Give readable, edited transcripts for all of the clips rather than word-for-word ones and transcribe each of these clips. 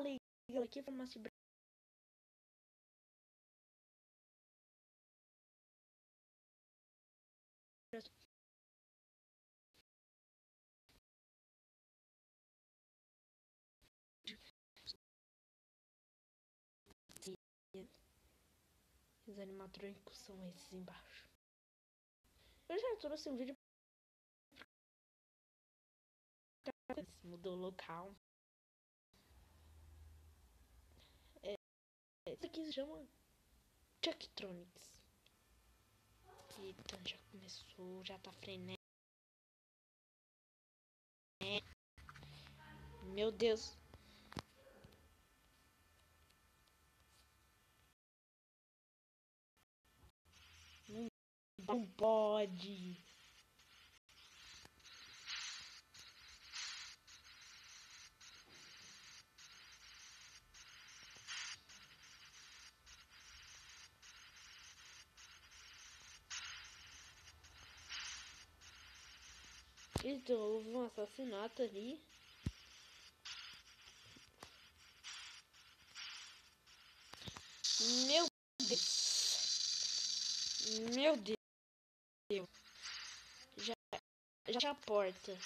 legal aqui, farmácia branca. Os animatrônicos são esses embaixo. Eu já trouxe um vídeo. Mudou o local. Isso aqui se chama Chucktronics. Eita, já começou, já tá frenético. Meu Deus. Não pode. Então, houve um assassinato ali. Meu Deus. Meu Deus. Já a porta.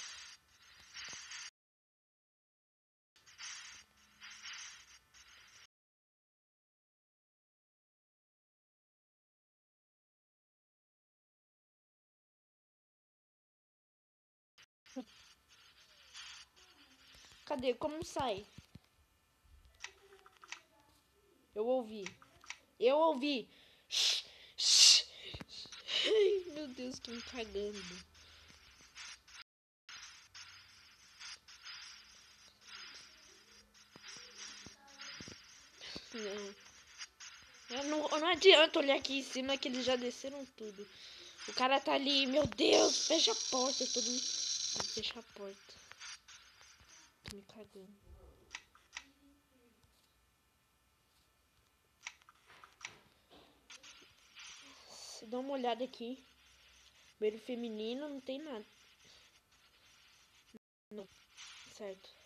Cadê? Como sai? Eu ouvi. Ai, meu Deus, tô me cagando. Não adianta olhar aqui em cima que eles já desceram tudo. O cara tá ali, meu Deus, fecha a porta, todo mundo. Fecha a porta. Tô me cagando. Se dá uma olhada aqui. Banheiro feminino, não tem nada. Não, certo.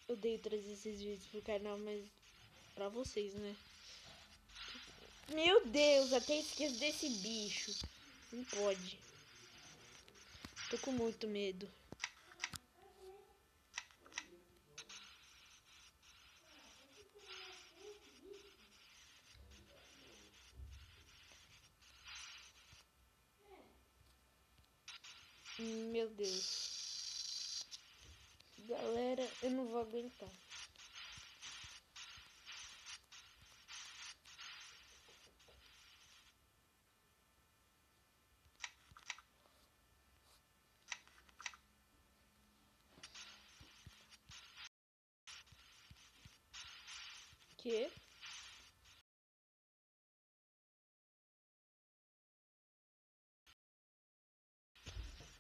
Eu odeio trazer esses vídeos pro canal, mas pra vocês, né? Meu Deus, até esqueço desse bicho. Não pode. Tô com muito medo. Meu Deus. Galera, eu não vou aguentar. Que?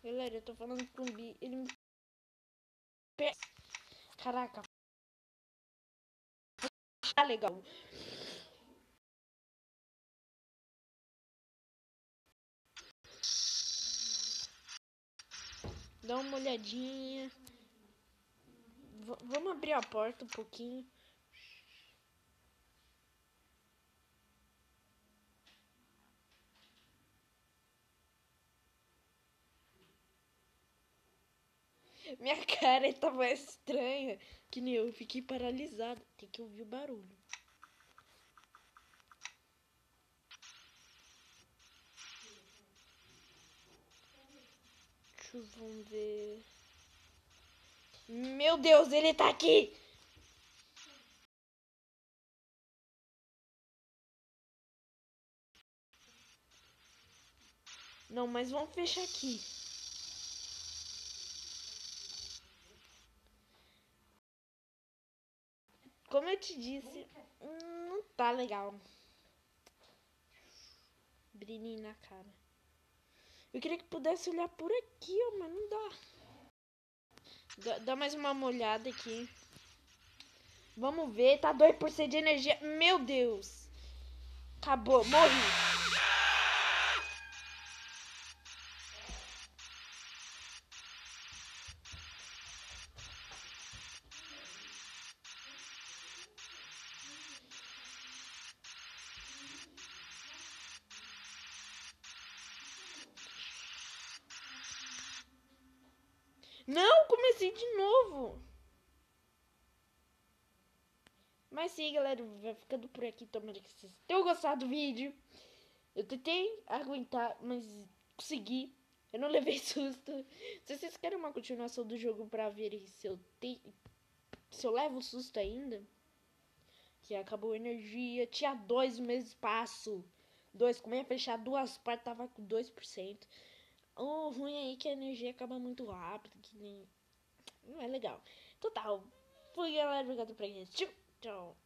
Galera, eu tô falando com o Bi. Ele me... Caraca. Tá legal. Dá uma olhadinha. Vamos abrir a porta um pouquinho. Minha cara tava estranha. Que nem eu fiquei paralisada. Tem que ouvir o barulho. Vamos ver. Meu Deus, ele tá aqui! Não, mas vamos fechar aqui. Como eu te disse, não tá legal. Brilhinho na cara. Eu queria que pudesse olhar por aqui, ó, mas não dá. Dá mais uma olhada aqui. Vamos ver, tá 2% de energia. Meu Deus. Acabou, morri. Não, comecei de novo. Mas sim, galera, vai ficando por aqui. Tomara que vocês tenham gostado do vídeo. Eu tentei aguentar, mas consegui. Eu não levei susto. Se vocês querem uma continuação do jogo pra ver se eu levo susto ainda, que acabou a energia, tinha 2 meses espaço. 2, como ia fechar 2 partes, tava com 2%. O ruim aí é que a energia acaba muito rápido, que nem... Não é legal. Então tá, fui galera, obrigado pra gente. Tchau, tchau.